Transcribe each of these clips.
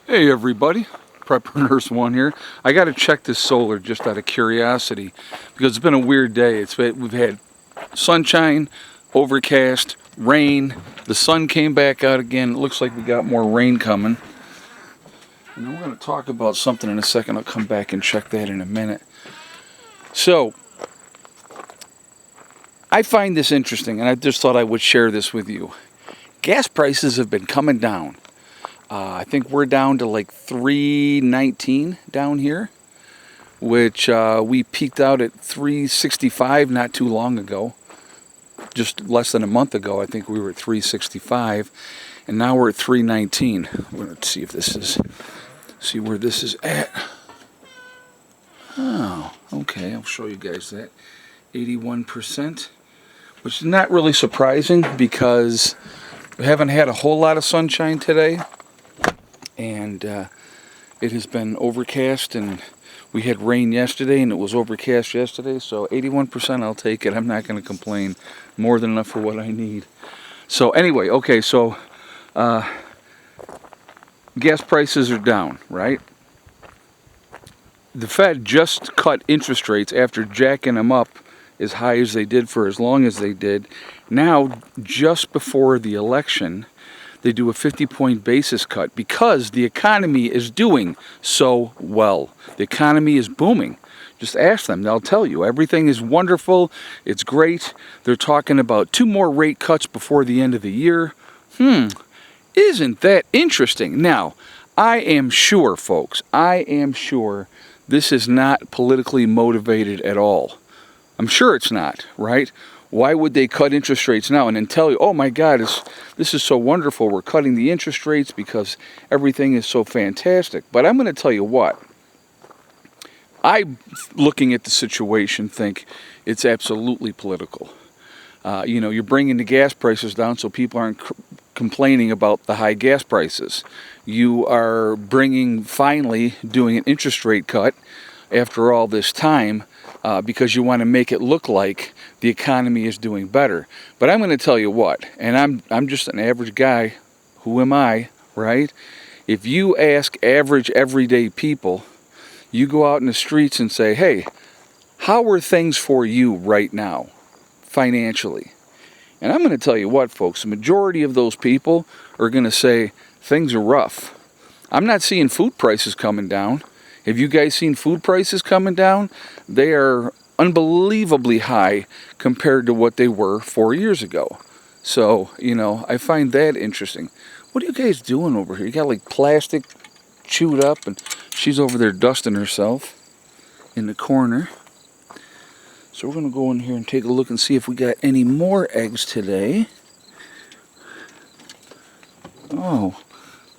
Hey everybody, Prepper Nurse One here. I got to check this solar just out of curiosity because it's been a weird day. We've had sunshine, overcast, rain. The sun came back out again. It looks like we got more rain coming. And then we're going to talk about something in a second. I'll come back and check that in a minute. So, I find this interesting, and I just thought I would share this with you. Gas prices have been coming down. I think we're down to like $3.19 down here, which we peaked out at $3.65 not too long ago. Just less than a month ago, I think we were at $3.65, and now we're at $3.19. We're going to see where this is at. Oh, okay, I'll show you guys that. 81%, which is not really surprising because we haven't had a whole lot of sunshine today. And it has been overcast, and we had rain yesterday, and it was overcast yesterday, so 81% I'll take it. I'm not going to complain. More than enough for what I need. So anyway, okay, so gas prices are down, right? The Fed just cut interest rates after jacking them up as high as they did for as long as they did. Now, just before the election, they do a 50-point basis cut because the economy is doing so well. The economy is booming. Just ask them, they'll tell you. Everything is wonderful. It's great. They're talking about 2 more rate cuts before the end of the year. Isn't that interesting? Now, I am sure, folks, this is not politically motivated at all. I'm sure it's not, right? Why would they cut interest rates now and then tell you, oh my God, this is so wonderful, we're cutting the interest rates because everything is so fantastic. But I'm going to tell you what, looking at the situation, think it's absolutely political. You're bringing the gas prices down so people aren't complaining about the high gas prices. You are finally doing an interest rate cut after all this time because you want to make it look like the economy is doing better. But I'm going to tell you what, and I'm just an average guy. Who am I, right? If you ask average, everyday people, you go out in the streets and say, hey, how are things for you right now, financially? And I'm going to tell you what, folks, the majority of those people are going to say things are rough. I'm not seeing food prices coming down. Have you guys seen food prices coming down? They are unbelievably high compared to what they were 4 years ago. So, I find that interesting. What are you guys doing over here? You got like plastic chewed up, and she's over there dusting herself in the corner. So we're going to go in here and take a look and see if we got any more eggs today. Oh,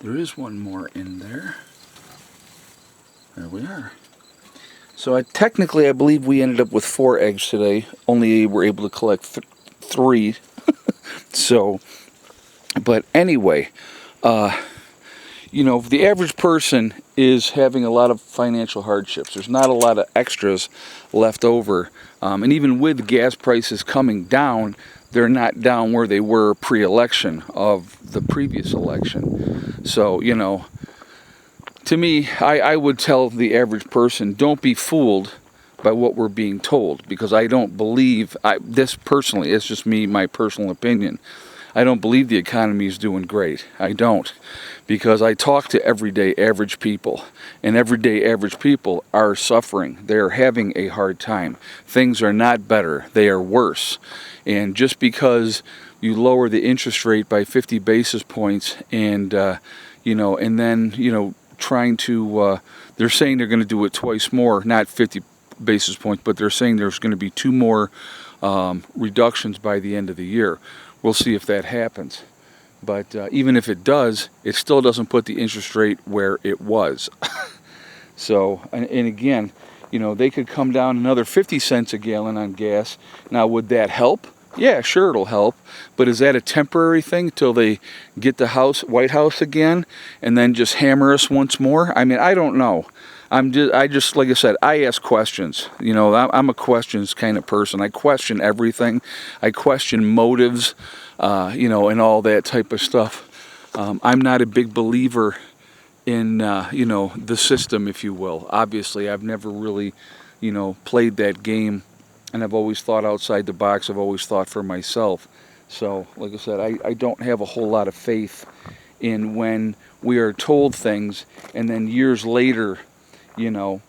there is one more in there. There we are. So I believe we ended up with 4 eggs today. Only were able to collect 3. So, but anyway, the average person is having a lot of financial hardships. There's not a lot of extras left over. And even with gas prices coming down, they're not down where they were pre-election of the previous election. So, to me, I would tell the average person, don't be fooled by what we're being told, because I don't believe, this personally, it's just my personal opinion, I don't believe the economy is doing great. I don't, because I talk to everyday average people, and everyday average people are suffering. They're having a hard time. Things are not better. They are worse. And just because you lower the interest rate by 50 basis points and, and then, trying to, they're saying they're going to do it twice more, not 50 basis points, but they're saying there's going to be 2 more reductions by the end of the year. We'll see if that happens. But even if it does, it still doesn't put the interest rate where it was. So, and again, they could come down another 50 cents a gallon on gas. Now, would that help? Yeah, sure, it'll help. But is that a temporary thing till they get the White House again and then just hammer us once more? I mean, I don't know. I just, like I said, I ask questions. I'm a questions kind of person. I question everything. I question motives, and all that type of stuff. I'm not a big believer you know, the system, if you will. Obviously, I've never really, you know, played that game, and I've always thought outside the box. I've always thought for myself. So, like I said, I don't have a whole lot of faith in when we are told things, and then years later, you know,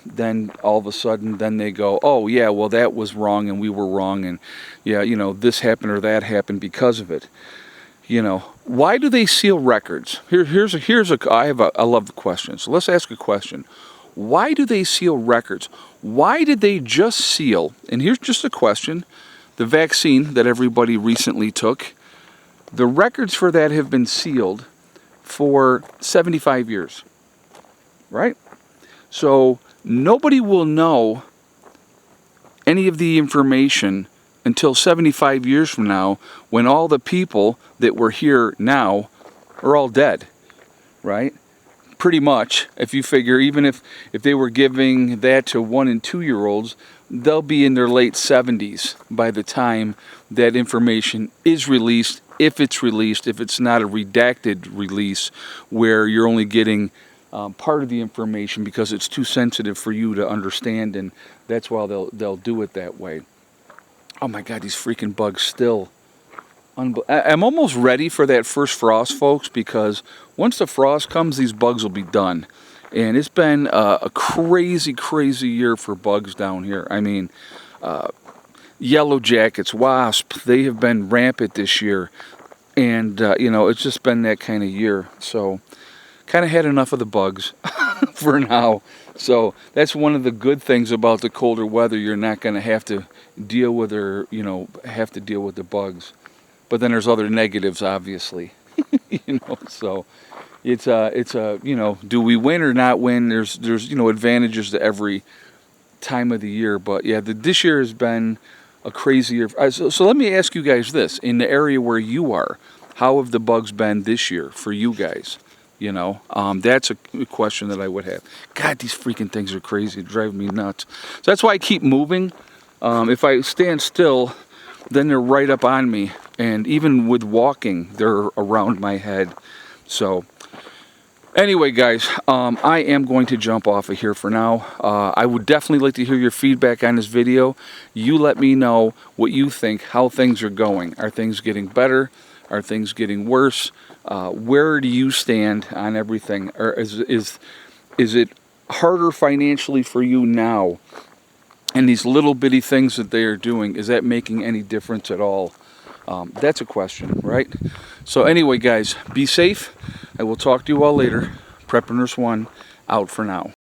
then all of a sudden, then they go, oh yeah, well that was wrong, and we were wrong, and yeah, you know, this happened or that happened because of it. You know, why do they seal records? I love the question. So let's ask a question. Why do they seal records? Why did they just seal, and here's just a question, the vaccine that everybody recently took, the records for that have been sealed for 75 years, right? So nobody will know any of the information until 75 years from now, when all the people that were here now are all dead, right? Pretty much, if you figure, even if they were giving that to 1 and 2 year olds, they'll be in their late 70s by the time that information is released, if it's released, if it's not a redacted release where you're only getting part of the information because it's too sensitive for you to understand, and that's why they'll do it that way. Oh my God, these freaking bugs still. I'm almost ready for that first frost, folks, because once the frost comes, these bugs will be done. And it's been a crazy, crazy year for bugs down here. I mean, yellow jackets, wasps, they have been rampant this year. And, you know, it's just been that kind of year. So, kind of had enough of the bugs for now. So that's one of the good things about the colder weather. You're not going to have to deal with the bugs. But then there's other negatives, obviously. You know, so it's you know, do we win or not win? There's you know, advantages to every time of the year. But yeah, this year has been a crazy year. So let me ask you guys this: in the area where you are, how have the bugs been this year for you guys? You know, that's a question that I would have. God, these freaking things are crazy. They drive me nuts. So that's why I keep moving. If I stand still, then they're right up on me. And even with walking, they're around my head. So anyway, guys, I am going to jump off of here for now. I would definitely like to hear your feedback on this video. You let me know what you think, how things are going. Are things getting better? Are things getting worse? Where do you stand on everything? Or is it harder financially for you now? And these little bitty things that they are doing, is that making any difference at all? That's a question, right? So anyway, guys, be safe. I will talk to you all later. Prepper Nurse 1 out for now.